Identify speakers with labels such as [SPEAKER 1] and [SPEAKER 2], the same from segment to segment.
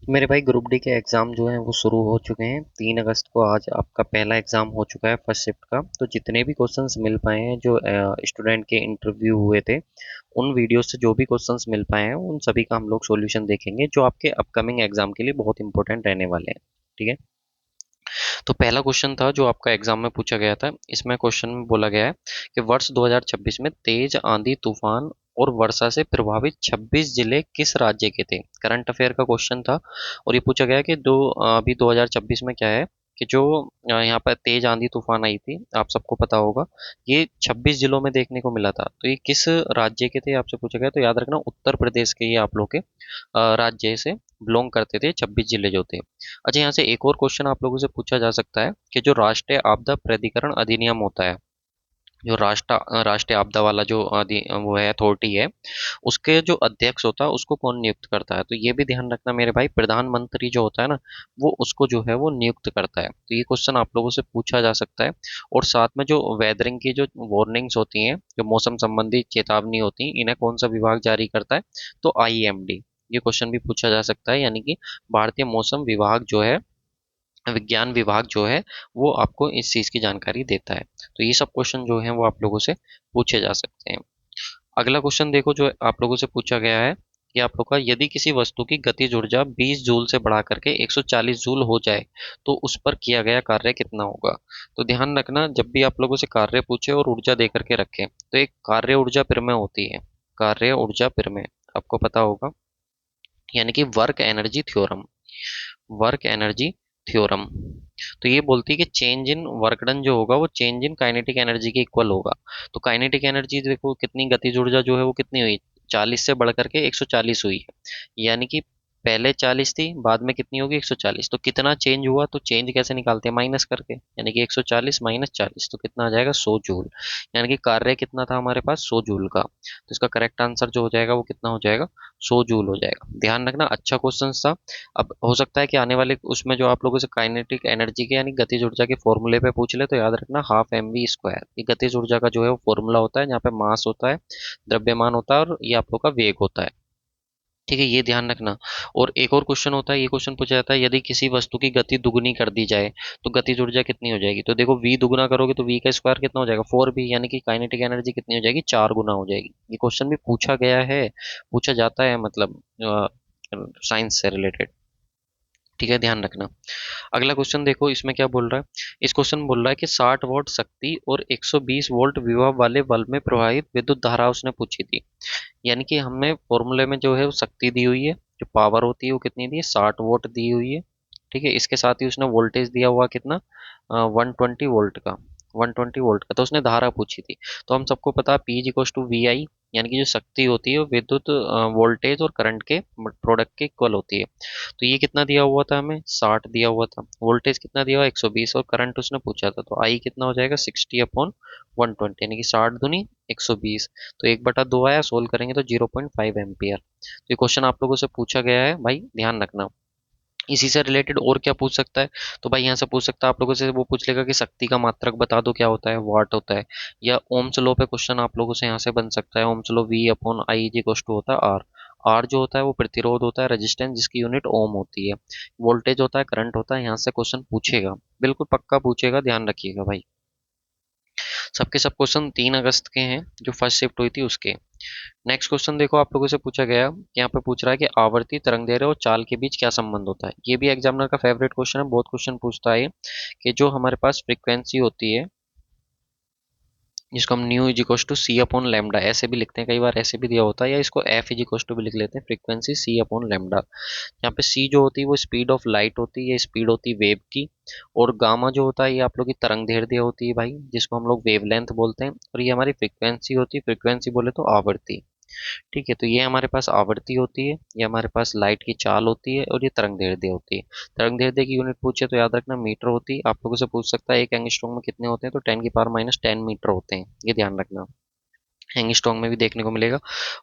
[SPEAKER 1] मेरे भाई group D के एग्ज़ाम जो हैं वो शुरू हो चुके हैं। 3 अगस्त को आज आपका पहला एग्ज़ाम हो चुका है फर्स्ट शिफ्ट का। तो जितने भी क्वेश्चंस मिल पाए हैं जो स्टूडेंट के इंटरव्यू हुए थे, उन वीडियो से जो भी क्वेश्चंस मिल पाए हैं उन सभी का हम लोग सॉल्यूशन देखेंगे, जो आपके अपकमिंग एग्ज़ाम के लिए बहुत इंपॉर्टेंट रहने वाले हैं। ठीक है। तो पहला क्वेश्चन था जो आपका एग्जाम में पूछा गया था। इसमें क्वेश्चन में बोला गया है कि वर्ष 2026 में तेज आंधी तूफान और वर्षा से प्रभावित 26 जिले किस राज्य के थे। करंट अफेयर का क्वेश्चन था और ये पूछा गया कि अभी 2026 में क्या है कि जो यहाँ पर तेज आंधी तूफान आई थी, आप सबको पता होगा, ये 26 जिलों में देखने को मिला था। तो ये किस राज्य के थे आपसे पूछा गया। तो याद रखना उत्तर प्रदेश के ये आप लोग के राज्य से बिलोंग करते थे 26 जिले जो थे। अच्छा, यहाँ से एक और क्वेश्चन आप लोगों से पूछा जा सकता है कि जो राष्ट्रीय आपदा प्राधिकरण अधिनियम होता है, जो राष्ट्रीय आपदा वाला जो वो है अथॉरिटी है, उसके जो अध्यक्ष होता है उसको कौन नियुक्त करता है। तो ये भी ध्यान रखना मेरे भाई, प्रधानमंत्री जो होता है ना, वो उसको जो है वो नियुक्त करता है। तो ये क्वेश्चन आप लोगों से पूछा जा सकता है। और साथ में जो वेदरिंग की जो वार्निंग्स होती हैं, जो मौसम संबंधी चेतावनी होती है, इन्हें कौन सा विभाग जारी करता है। तो आईएमडी। ये क्वेश्चन भी पूछा जा सकता है, यानी कि भारतीय मौसम विभाग जो है, विज्ञान विभाग जो है, वो आपको इस चीज़ की जानकारी देता है। तो ये सब क्वेश्चन जो हैं वो आप लोगों से पूछे जा सकते हैं। अगला क्वेश्चन देखो जो आप लोगों से पूछा गया है कि आप लोग का, यदि किसी वस्तु की गतिज ऊर्जा 20 जूल से बढ़ा करके 140 जूल हो जाए तो उस पर किया गया कार्य कितना होगा। तो ध्यान रखना, जब भी आप लोगों से कार्य पूछे और ऊर्जा दे करके रखें, तो एक कार्य ऊर्जा प्रमेय होती है। कार्य ऊर्जा प्रमेय आपको पता होगा, यानी कि work energy theorem. Work energy theorem तो ये बोलती है कि चेंज इन वर्क डन जो होगा वो चेंज इन काइनेटिक एनर्जी के इक्वल होगा। तो काइनेटिक एनर्जी देखो कितनी, गतिज ऊर्जा जो है वो कितनी हुई, 40 से बढ़ करके 140 हुई है। यानी कि पहले 40 थी, बाद में कितनी होगी 140। तो कितना चेंज हुआ, तो चेंज कैसे निकालते हैं, माइनस करके। यानी कि 140 माइनस 40 तो कितना आ जाएगा 100 जूल। यानी कि कार्य कितना था हमारे पास 100 जूल का। तो इसका करेक्ट आंसर जो हो जाएगा वो कितना हो जाएगा, 100 जूल हो जाएगा। ध्यान रखना, अच्छा क्वेश्चन था। अब हो सकता है कि आने वाले उसमें जो आप लोगों से काइनेटिक एनर्जी के यानी गतिज ऊर्जा के फॉर्मूले पे पूछ ले, तो याद रखना हाफ एम वी स्क्वायर, ये गतिज ऊर्जा का जो है वो फॉर्मूला होता है, जहाँ पे मास होता है, द्रव्यमान होता है और ये आप लोग का वेग होता है। ठीक है, ये ध्यान रखना। और एक और क्वेश्चन होता है, ये क्वेश्चन पूछा जाता है, यदि किसी वस्तु की गति दुगुनी कर दी जाए तो गतिज ऊर्जा कितनी हो जाएगी। तो देखो वी दुगुना करोगे तो वी का स्क्वायर कितना हो जाएगा 4 बी, यानी कि काइनेटिक एनर्जी कितनी हो जाएगी 4 गुना हो जाएगी। ये क्वेश्चन भी पूछा गया है, पूछा जाता है, मतलब साइंस से रिलेटेड। ठीक है, ध्यान रखना। अगला क्वेश्चन देखो, इसमें क्या बोल रहा है। इस क्वेश्चन बोल रहा है कि 60 वॉट शक्ति और 120 वोल्ट विभव वाले बल्ब में प्रवाहित विद्युत धारा उसने पूछी थी। यानी कि हमें फॉर्मूले में जो है वो शक्ति दी हुई है, जो पावर होती है वो कितनी दी है 60 वोट दी हुई है। ठीक है, इसके साथ ही उसने वोल्टेज दिया हुआ कितना, 120 वोल्ट का। 120 वोल्ट का, तो उसने धारा पूछी थी। तो हम सबको पता है P is equal to V I, यानी कि जो शक्ति होती है वो विद्युत वोल्टेज और करंट के प्रोडक्ट के इक्वल होती है। तो ये कितना दिया हुआ था, हमें 60 दिया हुआ था, वोल्टेज कितना दिया हुआ 120, और करंट उसने पूछा था, तो आई कितना हो जाएगा 60/120, यानी कि 60 दूनी 120। तो 1/2 आया, सोल्व करेंगे तो 0.5 एम्पियर। तो ये क्वेश्चन आप लोगों से पूछा गया है भाई, ध्यान रखना। इसी से रिलेटेड और क्या पूछ सकता है, तो भाई यहाँ से पूछ सकता है आप लोगों से, वो पूछ लेगा कि शक्ति का मात्रक बता दो, क्या होता है, वाट होता है। या ओम्स लॉ पे क्वेश्चन आप लोगों से यहाँ से बन सकता है, Ohm's law V upon I is equal to होता है आर। आर जो होता है वो प्रतिरोध होता है, रेजिस्टेंस, जिसकी यूनिट ओम होती है। वोल्टेज होता है, करंट होता है। यहाँ से क्वेश्चन पूछेगा, बिल्कुल पक्का पूछेगा, ध्यान रखिएगा भाई। सबके सब क्वेश्चन 3 अगस्त के हैं, जो फर्स्ट शिफ्ट हुई थी उसके। नेक्स्ट क्वेश्चन देखो, आप लोगों से पूछा गया, यहाँ पे पूछ रहा है कि आवर्ती तरंगदैर्घ्य और चाल के बीच क्या संबंध होता है। ये भी एग्जामिनर का फेवरेट क्वेश्चन है, बहुत क्वेश्चन पूछता है ये, कि जो हमारे पास फ्रीक्वेंसी होती है, जिसको हम nu is equal to C upon lambda ऐसे भी लिखते हैं, कई बार ऐसे भी दिया होता है, या इसको एफ इज इक्वल टू भी लिख लेते हैं, फ्रीक्वेंसी सी अपॉन लेमडा। यहाँ पे सी जो होती है वो स्पीड ऑफ लाइट होती है, ये स्पीड होती है वेव की। और गामा जो होता है ये आप लोग की तरंग दैर्ध्य होती है भाई, जिसको हम लोग वेवलेंथ बोलते हैं। और ये हमारी फ्रीक्वेंसी होती है, फ्रीक्वेंसी बोले तो आवर्ती। ठीक है, तो ये हमारे पास आवृत्ति होती है, ये हमारे पास लाइट की चाल होती है, और ये तरंग दैर्ध्य होती है। तरंग दैर्ध्य की यूनिट पूछे तो याद रखना मीटर होती है। आप लोगों से पूछ सकता है एक एंगस्ट्रॉम में कितने होते हैं, तो 10⁻⁻10 मीटर होते हैं, ये ध्यान रखना। एंगस्ट्रॉम में भी देखने को मिलेगा।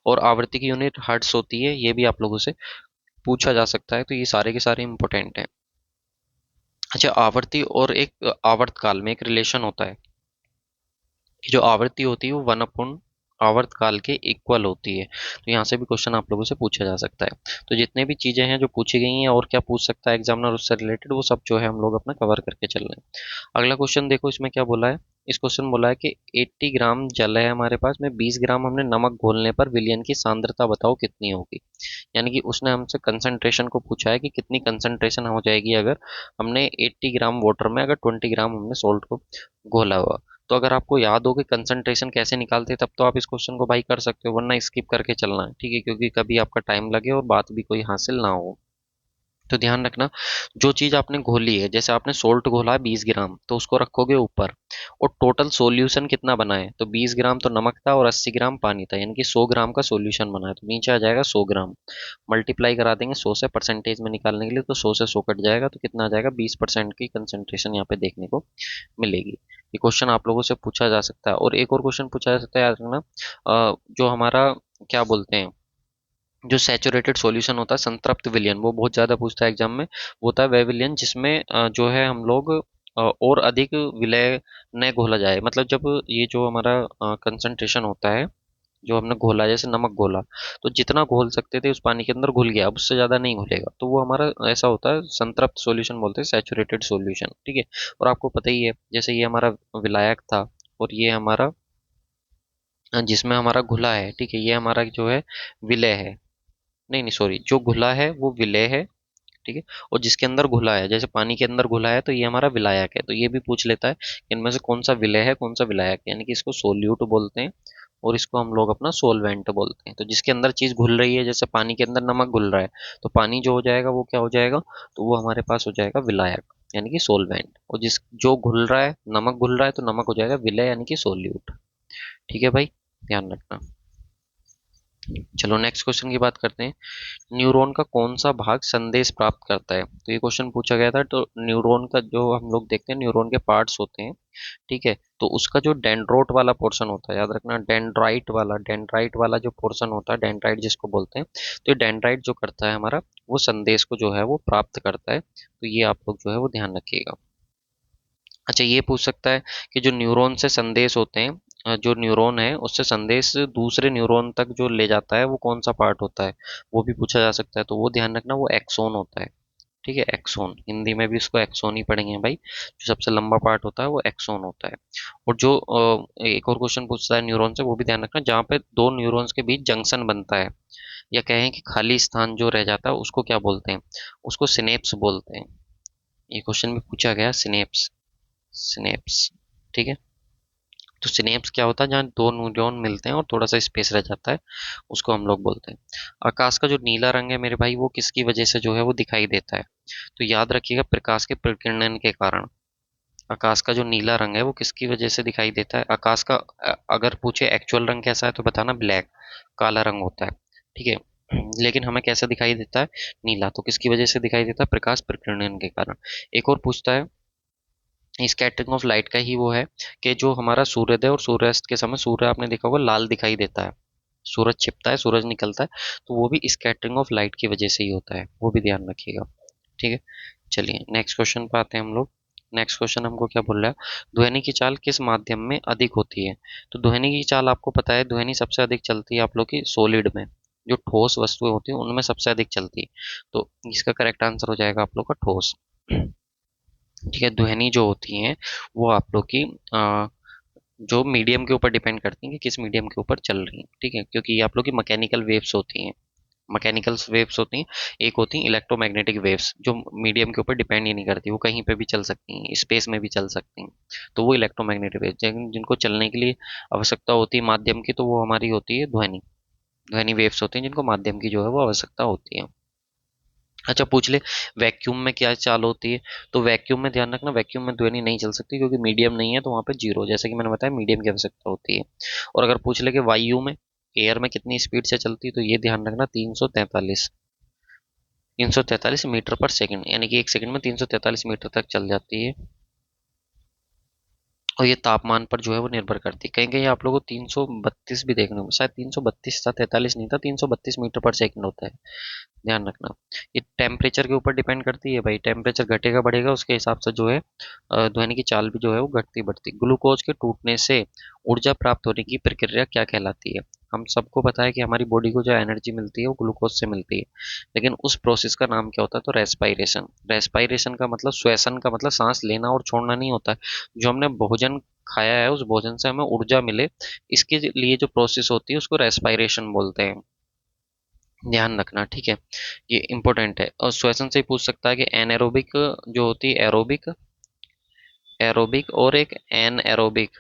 [SPEAKER 1] और आवृत्ति की यूनिट हर्ट्ज होती है, ये भी आप लोगों से पूछा जा सकता है। तो ये सारे के सारे इंपॉर्टेंट हैं। अच्छा, आवर्ती और एक आवर्तकाल में एक रिलेशन होता है कि जो आवृत्ति होती है वो 1/√, आवर्तकाल के इक्वल होती है। तो यहाँ से भी क्वेश्चन आप लोगों से पूछा जा सकता है। तो जितने भी चीज़ें हैं जो पूछी गई हैं और क्या पूछ सकता है एग्जामिनर उससे रिलेटेड, वो सब जो है हम लोग अपना कवर करके चल रहे हैं। अगला क्वेश्चन देखो, इसमें क्या बोला है। इस क्वेश्चन बोला है कि 80 ग्राम जल है हमारे पास में, 20 ग्राम हमने नमक घोलने पर विलयन की सांद्रता बताओ कितनी होगी। यानी कि उसने हमसे कंसंट्रेशन को पूछा है कि कितनी कंसंट्रेशन हो जाएगी अगर हमने 80 ग्राम वाटर में अगर 20 ग्राम हमने सॉल्ट को घोला हुआ। तो अगर आपको याद हो कि कंसंट्रेशन कैसे निकालते हैं तब तो आप इस क्वेश्चन को भाई कर सकते हो, वरना स्किप करके चलना है, ठीक है, क्योंकि कभी आपका टाइम लगे और बात भी कोई हासिल ना हो। तो ध्यान रखना, जो चीज़ आपने घोली है, जैसे आपने सोल्ट घोला है 20 ग्राम, तो उसको रखोगे ऊपर, और टोटल सॉल्यूशन कितना बना है, तो 20 ग्राम तो नमक था और 80 ग्राम पानी था, यानी कि 100 ग्राम का सॉल्यूशन बना है, तो नीचे आ जाएगा 100 ग्राम। मल्टीप्लाई करा देंगे 100 से, परसेंटेज में निकालने के लिए, तो 100 से 100 कट जाएगा, तो कितना आ जाएगा, 20% की कंसंट्रेशन यहाँ पे देखने को मिलेगी। ये क्वेश्चन आप लोगों से पूछा जा सकता है। और एक और क्वेश्चन पूछा जा सकता है, याद रखना, जो हमारा क्या बोलते हैं, जो सैचुरेटेड सॉल्यूशन होता है, संतृप्त विलयन, वो बहुत ज़्यादा पूछता है एग्जाम में। वो होता है वह विलयन जिसमें जो है हम लोग और अधिक विलय न घोला जाए, मतलब जब ये जो हमारा कंसंट्रेशन होता है, जो हमने घोला, जैसे नमक घोला, तो जितना घोल सकते थे उस पानी के अंदर घुल गया, अब उससे ज़्यादा नहीं घुलेगा, तो वो हमारा ऐसा होता है संतृप्त सॉल्यूशन बोलते हैं, सैचुरेटेड सॉल्यूशन, ठीक है। और आपको पता ही है, जैसे ये हमारा विलायक था और ये हमारा जिसमें हमारा घुला है, ठीक है, ये हमारा जो है विलय है, नहीं नहीं सॉरी, जो घुला है वो विलेय है, ठीक है। और जिसके अंदर घुला है, जैसे पानी के अंदर घुला है, तो ये हमारा विलायक है। तो ये भी पूछ लेता है कि इनमें से कौन सा विलेय है कौन सा विलायक है, यानी कि इसको सोल्यूट बोलते हैं और इसको हम लोग अपना सोलवेंट बोलते हैं। तो जिसके अंदर चीज घुल रही है, जैसे पानी के अंदर नमक घुल रहा है, तो पानी जो हो जाएगा वो क्या हो जाएगा, तो वो हमारे पास हो जाएगा विलायक, यानी कि सोलवेंट। और जिस जो घुल रहा है, नमक घुल रहा है, तो नमक हो जाएगा विलेय, यानी कि सोल्यूट। ठीक है भाई, ध्यान रखना। चलो नेक्स्ट क्वेश्चन की बात करते हैं। न्यूरॉन का कौन सा भाग संदेश प्राप्त करता है, तो ये क्वेश्चन पूछा गया था। तो न्यूरॉन का जो हम लोग देखते हैं, न्यूरॉन के पार्ट्स होते हैं, ठीक है। तो उसका जो डेंड्रोट वाला पोर्शन होता है, याद रखना, डेंड्राइट वाला जो पोर्शन होता है, डेंड्राइट जिसको बोलते हैं, तो ये डेंड्राइट जो करता है हमारा, वो संदेश को जो है वो प्राप्त करता है। तो ये आप लोग जो है वो ध्यान रखिएगा। अच्छा, ये पूछ सकता है कि जो न्यूरॉन से संदेश होते हैं, जो न्यूरॉन है उससे संदेश दूसरे न्यूरॉन तक जो ले जाता है, वो कौन सा पार्ट होता है, वो भी पूछा जा सकता है। तो वो ध्यान रखना, वो एक्सोन होता है, ठीक है, एक्सोन, हिंदी में भी इसको एक्सोन ही पढ़ेंगे भाई। जो सबसे लंबा पार्ट होता है वो एक्सोन होता है। और जो एक और क्वेश्चन पूछता है न्यूरॉन से, वो भी ध्यान रखना, जहाँ पे दो न्यूरॉन्स के बीच जंक्शन बनता है, या कहें कि खाली स्थान जो रह जाता है, उसको क्या बोलते हैं, उसको सिनेप्स बोलते हैं। ये क्वेश्चन में पूछा गया, सिनेप्स, सिनेप्स, ठीक है। तो सिनेप्स क्या होता है, जहाँ दो न्यूरॉन मिलते हैं और थोड़ा सा स्पेस रह जाता है, उसको हम लोग बोलते हैं। आकाश का जो नीला रंग है मेरे भाई, वो किसकी वजह से जो है वो दिखाई देता है, तो याद रखिएगा, प्रकाश के प्रकीर्णन के कारण। आकाश का जो नीला रंग है वो किसकी वजह से दिखाई देता है, आकाश का अगर पूछे एक्चुअल रंग कैसा है, तो बताना ब्लैक, काला रंग होता है, ठीक है। लेकिन हमें कैसा दिखाई देता है, नीला, तो किसकी वजह से दिखाई देता है, प्रकाश प्रकीर्णन के कारण। एक और पूछता है, स्कैटरिंग ऑफ लाइट का ही वो है कि जो हमारा सूर्योदय और सूर्यास्त के समय सूर्य आपने देखा होगा लाल दिखाई देता है, सूरज छिपता है, सूरज निकलता है, तो वो भी स्कैटरिंग ऑफ लाइट की वजह से ही होता है, वो भी ध्यान रखिएगा, ठीक है। चलिए नेक्स्ट क्वेश्चन पे आते हैं हम लोग। नेक्स्ट क्वेश्चन हमको क्या बोल रहा है, ध्वनि की चाल किस माध्यम में अधिक होती है। तो ध्वनि की चाल आपको पता है, ध्वनि सबसे अधिक चलती है आप लोग की सॉलिड में, जो ठोस वस्तुएं होती हैं उनमें सबसे अधिक चलती है। तो इसका करेक्ट आंसर हो जाएगा आप लोग का ठोस, ठीक है। ध्वनि जो होती हैं वो आप लोग की जो मीडियम के ऊपर डिपेंड करती हैं कि किस मीडियम के ऊपर चल रही हैं, ठीक है, क्योंकि ये आप लोग की मैकेनिकल वेव्स होती हैं, मैकेनिकल वेव्स होती हैं। एक होती हैं इलेक्ट्रोमैग्नेटिक वेव्स, जो मीडियम के ऊपर डिपेंड ही नहीं करती, वो कहीं पे भी चल सकती हैं, स्पेस में भी चल सकती हैं। तो वो इलेक्ट्रोमैग्नेटिक वेव जिनको चलने के लिए आवश्यकता होती है माध्यम की, तो वो हमारी होती है ध्वनि, ध्वनि वेव्स होती हैं जिनको माध्यम की जो है वो आवश्यकता होती है। अच्छा पूछ ले, वैक्यूम में क्या चाल होती है, तो वैक्यूम में ध्यान रखना, वैक्यूम में ध्वनि नहीं चल सकती, क्योंकि मीडियम नहीं है, तो वहाँ पे जीरो, जैसे कि मैंने बताया मीडियम की आवश्यकता होती है। और अगर पूछ ले कि वायु में, एयर में कितनी स्पीड से चलती है, तो ये ध्यान रखना, 343 मीटर पर सेकंड, यानी कि एक सेकंड में 343 मीटर तक चल जाती है। और ये तापमान पर जो है वो निर्भर करती है। कहीं कहीं आप लोगों को 332 भी देखने को, शायद 332 था, 43 नहीं था, 332 मीटर पर सेकंड होता है, ध्यान रखना। ये टेम्परेचर के ऊपर डिपेंड करती है भाई, टेम्परेचर घटेगा बढ़ेगा उसके हिसाब से जो है ध्वनि की चाल भी जो है वो घटती बढ़ती। ग्लूकोज के टूटने से ऊर्जा प्राप्त होने की प्रक्रिया क्या कहलाती है? हम सबको पता है कि हमारी बॉडी को जो एनर्जी मिलती है वो ग्लूकोज से मिलती है, लेकिन उस प्रोसेस का नाम क्या होता है? तो रेस्पायरेशन। रेस्पायरेशन का मतलब श्वसन का मतलब सांस लेना और छोड़ना नहीं होता है। जो हमने भोजन खाया है उस भोजन से हमें ऊर्जा मिले, इसके लिए जो प्रोसेस होती है उसको रेस्पायरेशन बोलते हैं, ध्यान रखना, ठीक है। ये इंपॉर्टेंट है। और श्वसन से ही पूछ सकता है कि एनएरोबिक जो होती है, एरोबिक, एरोबिक और एक एनएरोबिक,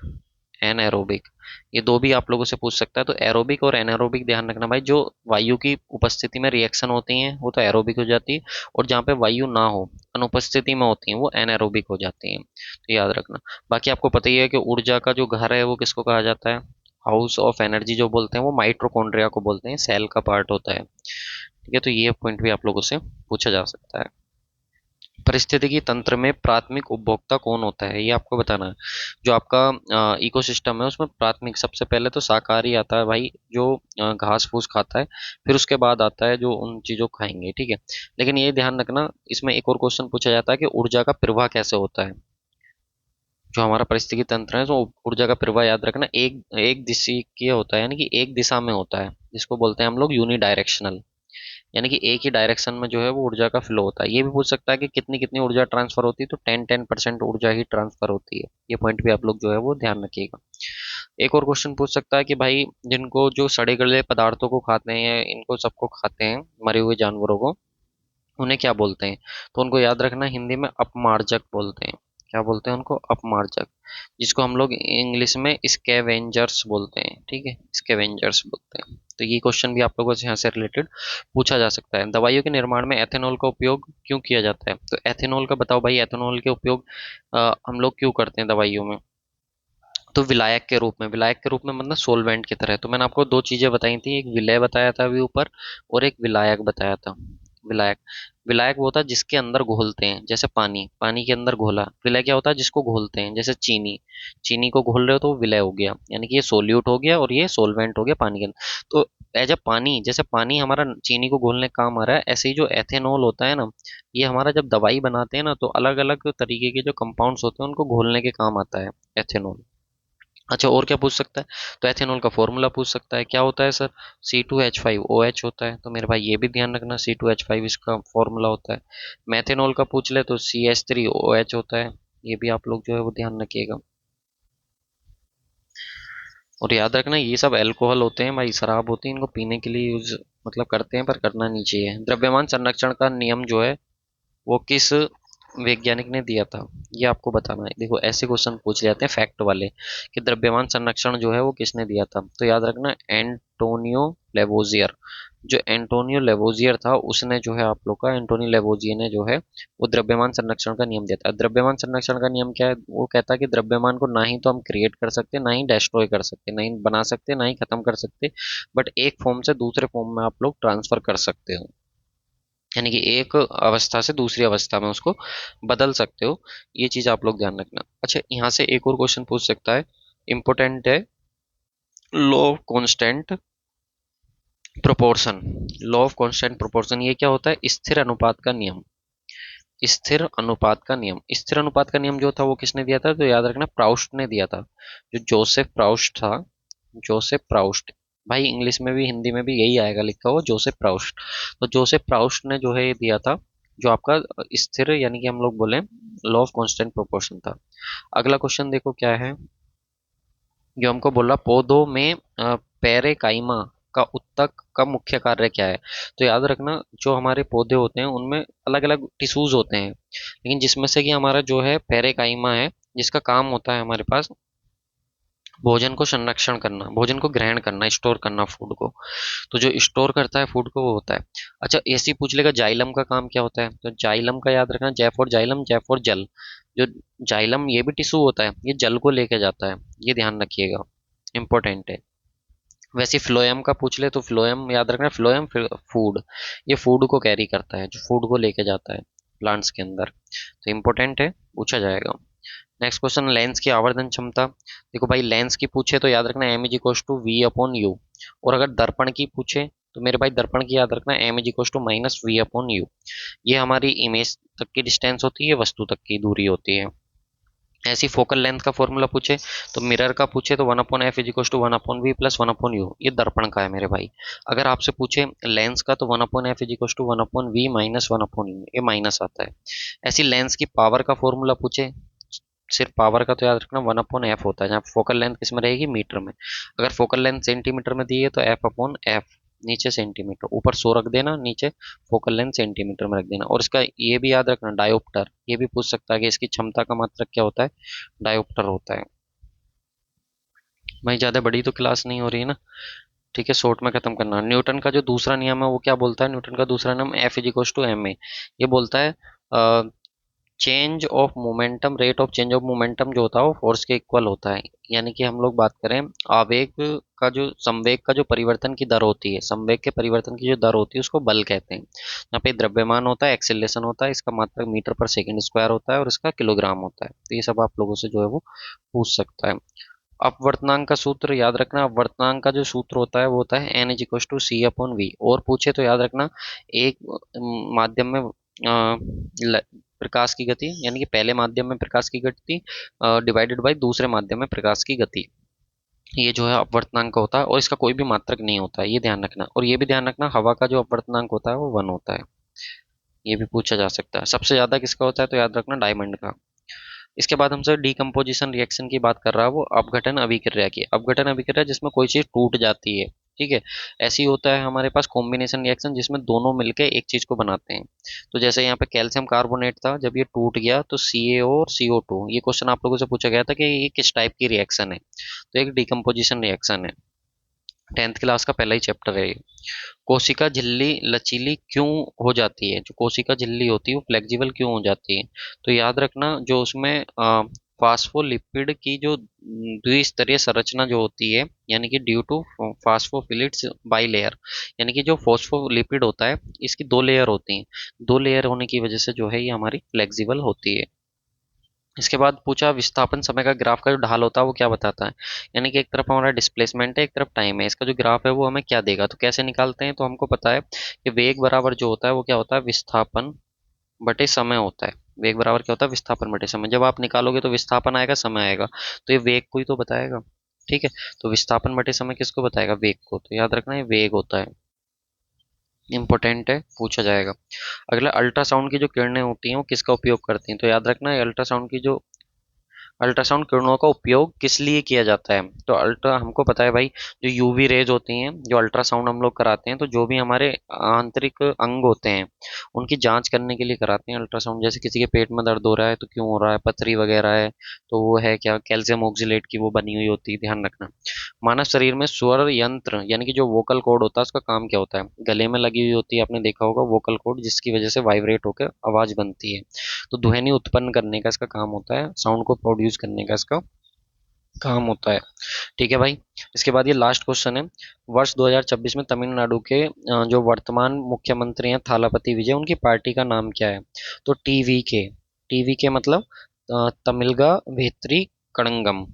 [SPEAKER 1] एनएरोबिक, ये दो भी आप लोगों से पूछ सकता है। तो एरोबिक और एनारोबिक ध्यान रखना भाई, जो वायु की उपस्थिति में रिएक्शन होती हैं वो तो एरोबिक हो जाती है, और जहाँ पे वायु ना हो, अनुपस्थिति में होती हैं, वो एनारोबिक हो जाती हैं, तो याद रखना। बाकी आपको पता ही है कि ऊर्जा का जो घर है वो किसको कहा जाता है? हाउस ऑफ एनर्जी जो बोलते हैं वो माइट्रोकॉन्ड्रिया को बोलते हैं, सेल का पार्ट होता है, ठीक है। तो ये पॉइंट भी आप लोगों से पूछा जा सकता है। पारिस्थितिकी तंत्र में प्राथमिक उपभोक्ता कौन होता है, ये आपको बताना है। जो आपका इकोसिस्टम है उसमें प्राथमिक सबसे पहले तो शाकाहारी आता है भाई, जो घास फूस खाता है, फिर उसके बाद आता है जो उन चीजों को खाएंगे, ठीक है। लेकिन ये ध्यान रखना, इसमें एक और क्वेश्चन पूछा जाता है कि ऊर्जा का प्रवाह कैसे होता है। जो हमारा पारिस्थितिकी तंत्र है, तो ऊर्जा का प्रवाह याद रखना एक एक दिशा होता है, यानी कि एक दिशा में होता है, जिसको बोलते हैं हम लोग यूनि डायरेक्शनल, यानी कि एक ही डायरेक्शन में जो है वो ऊर्जा का फ्लो होता है। ये भी पूछ सकता है कि कितनी कितनी ऊर्जा ट्रांसफर होती है, तो 10% ऊर्जा ही ट्रांसफर होती है। ये पॉइंट भी आप लोग जो है वो ध्यान रखिएगा। एक और क्वेश्चन पूछ सकता है कि भाई जिनको जो सड़े गले पदार्थों को खाते हैं, इनको सबको खाते हैं मरे हुए जानवरों को, उन्हें क्या बोलते हैं? तो उनको याद रखना, हिंदी में अपमार्जक बोलते हैं। क्या बोलते हैं उनको? अपमार्जक, जिसको हम लोग इंग्लिश में स्कैवेंजर्स बोलते हैं, ठीक है, स्कैवेंजर्स बोलते हैं। तो ये क्वेश्चन भी आप लोगों से यहाँ से रिलेटेड पूछा जा सकता है। दवाइयों के निर्माण में एथेनॉल का उपयोग क्यों किया जाता है? तो एथेनॉल का बताओ भाई, एथेनॉल के उपयोग हम लोग क्यों करते हैं दवाइयों में? तो विलायक के रूप में, विलायक के रूप में मतलब सोलवेंट की तरह। तो मैंने आपको दो चीजें बताई थी, एक विलय बताया था अभी ऊपर, और एक विलायक बताया था। विलायक, विलायक वो होता है जिसके अंदर घोलते हैं, जैसे पानी, पानी के अंदर घोला। विलय क्या होता है? जिसको घोलते हैं, जैसे चीनी, चीनी को घोल रहे हो तो वो विलय हो गया, यानी कि ये सोल्यूट हो गया और ये सोलवेंट हो गया पानी के अंदर। तो एज अ पानी, जैसे पानी हमारा चीनी को घोलने का काम आ रहा है, ऐसे ही जो एथेनॉल होता है ना, ये हमारा जब दवाई बनाते हैं ना, तो अलग अलग तरीके के जो कंपाउंड्स होते हैं उनको घोलने के काम आता है एथेनॉल। अच्छा, और क्या पूछ सकता है? तो एथेनॉल का फॉर्मूला पूछ सकता है, क्या होता है सर? C2H5OH होता है। तो मेरे भाई ये भी ध्यान रखना, C2H5 इसका फॉर्मूला होता है। मेथेनॉल का पूछ ले तो CH3OH होता है। ये भी आप लोग जो है वो ध्यान रखिएगा। और याद रखना, ये सब अल्कोहल होते हैं भाई, शराब होती है, इनको पीने के लिए यूज मतलब करते हैं, पर करना नहीं चाहिए। द्रव्यमान संरक्षण का नियम जो है वो किस वैज्ञानिक ने दिया था, ये आपको बताना है। देखो ऐसे क्वेश्चन पूछ जाते हैं फैक्ट वाले, कि द्रव्यमान संरक्षण जो है वो किसने दिया था? तो याद रखना, एंटोनियो लेवोजियर। जो एंटोनियो लेवोजियर था उसने जो है, आप लोग का एंटोनियो लेवोजियर ने जो है वो द्रव्यमान संरक्षण का नियम दिया था। द्रव्यमान संरक्षण का नियम क्या है? वो कहता है कि द्रव्यमान को ना ही तो हम क्रिएट कर सकते, ना ही डिस्ट्रॉय कर सकते, ना ही बना सकते, ना ही खत्म कर सकते, बट एक फॉर्म से दूसरे फॉर्म में आप लोग ट्रांसफर कर सकते हो, यानी कि एक अवस्था से दूसरी अवस्था में उसको बदल सकते हो। ये चीज आप लोग ध्यान रखना। अच्छा, यहाँ से एक और क्वेश्चन पूछ सकता है, इंपोर्टेंट है, law of constant proportion. Law of constant proportion ये क्या होता है? स्थिर अनुपात का नियम। स्थिर अनुपात का नियम, स्थिर अनुपात का नियम जो था वो किसने दिया था? तो याद रखना, प्राउस्ट ने दिया था। जो जोसेफ प्राउस्ट था, जोसेफ प्राउस्ट, भाई इंग्लिश में भी हिंदी में भी यही आएगा लिखा हुआ, जोसेफ प्राउस्ट। तो जोसेफ प्राउस्ट ने जो है ये दिया था, जो आपका स्थिर, यानी कि हम लोग बोले लॉ ऑफ कांस्टेंट प्रोपोर्शन था। अगला क्वेश्चन देखो क्या है, जो हमको बोला पौधों में पेरेकाइमा का उत्तक का मुख्य कार्य क्या है? तो याद रखना, जो हमारे पौधे होते हैं उनमें अलग अलग टिश्यूज होते हैं, लेकिन जिसमें से कि हमारा जो है पेरेकाइमा है, जिसका काम होता है हमारे पास भोजन को संरक्षण करना, भोजन को ग्रहण करना, स्टोर करना फूड को। तो जो स्टोर करता है फूड को वो होता है। अच्छा, ऐसे ही पूछ लेगा जाइलम का काम क्या होता है? तो जाइलम का याद रखना, जय फॉर जाइलम, जय फॉर जल। जो जाइलम ये भी टिश्यू होता है, ये जल को लेके जाता है, ये ध्यान रखिएगा, इंपॉर्टेंट है। वैसे फ्लोएम का पूछ ले तो फ्लोएम याद रखना, फ्लोएम फूड, ये फूड को कैरी करता है, जो फूड को लेके जाता है प्लांट्स के अंदर, तो इंपॉर्टेंट है, पूछा जाएगा। नेक्स्ट क्वेश्चन, लेंस की आवर्धन क्षमता। देखो भाई, लेंस की पूछे तो याद रखना M is equal to V upon U, और अगर दर्पण की पूछे तो मेरे भाई दर्पण की याद रखना M is equal to minus V upon U. ये हमारी इमेज तक की डिस्टेंस होती है, वस्तु तक की दूरी होती है। ऐसी फोकल लेंथ का फॉर्मूला पूछे तो मिरर का पूछे तो one upon F is equal to one upon V plus one upon U, ये दर्पण का है मेरे भाई। अगर आपसे पूछे लेंस का तो one upon F is equal to one upon V minus one upon U, ये माइनस आता है। ऐसी लेंस की पावर का फॉर्मूला पूछे, सिर्फ पावर का तो याद रखना वन अपॉन एफ होता है, जहाँ फोकल लेंथ किस में रहेगी, मीटर में। अगर फोकल लेंथ सेंटीमीटर में दी है तो एफ अपॉन एफ, नीचे सेंटीमीटर, ऊपर 100 रख देना, नीचे फोकल लेंथ सेंटीमीटर में रख देना। और इसका ये भी याद रखना डायोप्टर, ये भी पूछ सकता है कि इसकी क्षमता का मात्रक क्या होता है, डायोप्टर होता है। भाई ज़्यादा बड़ी तो क्लास नहीं हो रही है ना, ठीक है, शॉर्ट में खत्म करना। न्यूटन का जो दूसरा नियम है वो क्या बोलता है, न्यूटन का दूसरा नियम F is equal to M A, ये बोलता है change of momentum, rate of change of momentum जो होता है वो फोर्स के इक्वल होता है। यानी कि हम लोग बात करें आवेग का जो संवेग का जो परिवर्तन की दर होती है, संवेग के परिवर्तन की जो दर होती है उसको बल कहते हैं। यहाँ पे द्रव्यमान होता है, एक्सेलरेशन होता है, इसका मात्रक मीटर पर सेकंड स्क्वायर होता है और इसका किलोग्राम होता है। तो ये सब आप लोगों से जो है वो पूछ सकता है। अपवर्तनांक का सूत्र याद रखना, अपवर्तनांक का जो सूत्र होता है वो होता है N is equal to C upon V. और पूछे तो याद रखना एक माध्यम में प्रकाश की गति, यानी कि पहले माध्यम में प्रकाश की गति डिवाइडेड बाय दूसरे माध्यम में प्रकाश की गति, ये जो है अपवर्तनांक होता है और इसका कोई भी मात्रक नहीं होता है, ये ध्यान रखना। और ये भी ध्यान रखना हवा का जो अपवर्तनांक होता है वो 1 होता है, ये भी पूछा जा सकता है। सबसे ज्यादा किसका होता है तो याद रखना डायमंड का। इसके बाद हमसे डीकम्पोजिशन रिएक्शन की बात कर रहा है वो, अपघटन अभिक्रिया की। अपघटन अभिक्रिया जिसमें कोई चीज टूट जाती है, ठीक है। ऐसी होता है हमारे पास कॉम्बिनेशन रिएक्शन जिसमें दोनों मिलके एक चीज को बनाते हैं। तो जैसे यहाँ पे कैल्शियम कार्बोनेट था, जब ये टूट गया तो CaO और CO2, ये क्वेश्चन आप लोगों से पूछा गया था कि ये किस टाइप की रिएक्शन है, तो एक डीकम्पोजिशन रिएक्शन है। 10th क्लास का पहला ही चैप्टर है ये। कोशिका झिल्ली लचीली क्यों हो जाती है, जो कोशिका झिल्ली होती है वो फ्लेक्सिबल क्यों हो जाती है, तो याद रखना जो उसमें फास्फोलिपिड की जो द्विस्तरीय संरचना जो होती है, यानी कि ड्यू टू फास्फोफिलिड्स बाइलेयर, यानी कि जो फॉस्फोलिपिड होता है इसकी 2 लेयर होती हैं, 2 लेयर होने की वजह से जो है ये हमारी फ्लेक्सिबल होती है। इसके बाद पूछा विस्थापन समय का ग्राफ का जो ढाल होता है वो क्या बताता है, यानी कि एक तरफ हमारा डिस्प्लेसमेंट है, एक तरफ टाइम है, इसका जो ग्राफ है वो हमें क्या देगा। तो कैसे निकालते हैं, तो हमको पता है कि वेग बराबर जो होता है वो क्या होता है, विस्थापन बटे समय होता है। वेग बराबर क्या होता है, विस्थापन बटे समय। जब आप निकालोगे तो विस्थापन आएगा, समय आएगा, तो ये वेग को ही तो बताएगा, ठीक है। तो विस्थापन बटे समय किसको बताएगा, वेग को। तो याद रखना ये वेग होता है, इंपॉर्टेंट है, पूछा जाएगा। अगला, अल्ट्रासाउंड की जो किरणें होती हैं वो किसका उपयोग करती हैं, तो याद रखना है अल्ट्रासाउंड की जो अल्ट्रासाउंड किरणों का उपयोग किस लिए किया जाता है, तो अल्ट्रा हमको पता है भाई, जो यूवी रेज होती हैं, जो अल्ट्रासाउंड हम लोग कराते हैं तो जो भी हमारे आंतरिक अंग होते हैं उनकी जांच करने के लिए कराते हैं अल्ट्रासाउंड। जैसे किसी के पेट में दर्द हो रहा है तो क्यों हो रहा है, पथरी वगैरह है तो वो है क्या, कैल्शियम ऑक्जिलेट की वो बनी हुई होती है, ध्यान रखना। मानव शरीर में स्वर यंत्र यानी कि जो वोकल कॉर्ड होता है उसका काम क्या होता है, गले में लगी हुई होती है, आपने देखा होगा वोकल कॉर्ड, जिसकी वजह से वाइब्रेट होकर आवाज बनती है। तो ध्वनि उत्पन्न करने का इसका काम होता है, साउंड को प्रोड्यूस करने का इसका काम होता है, ठीक है भाई। इसके बाद ये लास्ट क्वेश्चन है, वर्ष 2026 में तमिलनाडु के जो वर्तमान मुख्यमंत्री हैं थालापति विजय, उनकी पार्टी का नाम क्या है, तो TVK। TVK मतलब तमिलगा वेत्री कड़ंगम,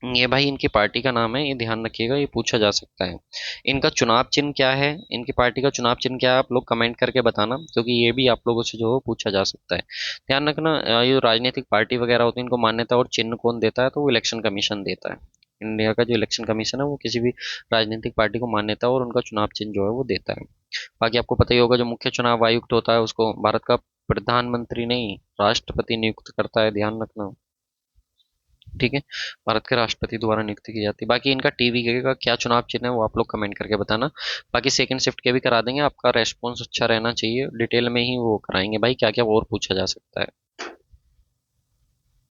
[SPEAKER 1] ये भाई इनकी पार्टी का नाम है, ये ध्यान रखिएगा, ये पूछा जा सकता है। इनका चुनाव चिन्ह क्या है, इनकी पार्टी का चुनाव चिन्ह क्या है, आप लोग कमेंट करके बताना, क्योंकि ये भी आप लोगों से जो है पूछा जा सकता है। ध्यान रखना ये जो राजनीतिक पार्टी वगैरह होती है इनको मान्यता और चिन्ह कौन देता है, तो वो इलेक्शन कमीशन देता है। इंडिया का जो इलेक्शन कमीशन है वो किसी भी राजनीतिक पार्टी को मान्यता और उनका चुनाव चिन्ह जो है वो देता है। बाकी आपको पता ही होगा जो मुख्य चुनाव आयुक्त होता है उसको भारत का प्रधानमंत्री नहीं, राष्ट्रपति नियुक्त करता है, ध्यान रखना, ठीक है। भारत के राष्ट्रपति द्वारा नियुक्ति की जाती है। बाकी इनका TVK का क्या चुनाव चिन्ह है वो आप लोग कमेंट करके बताना। बाकी सेकंड शिफ्ट के भी करा देंगे, आपका रेस्पॉन्स अच्छा रहना चाहिए, डिटेल में ही वो कराएंगे भाई क्या क्या और पूछा जा सकता है।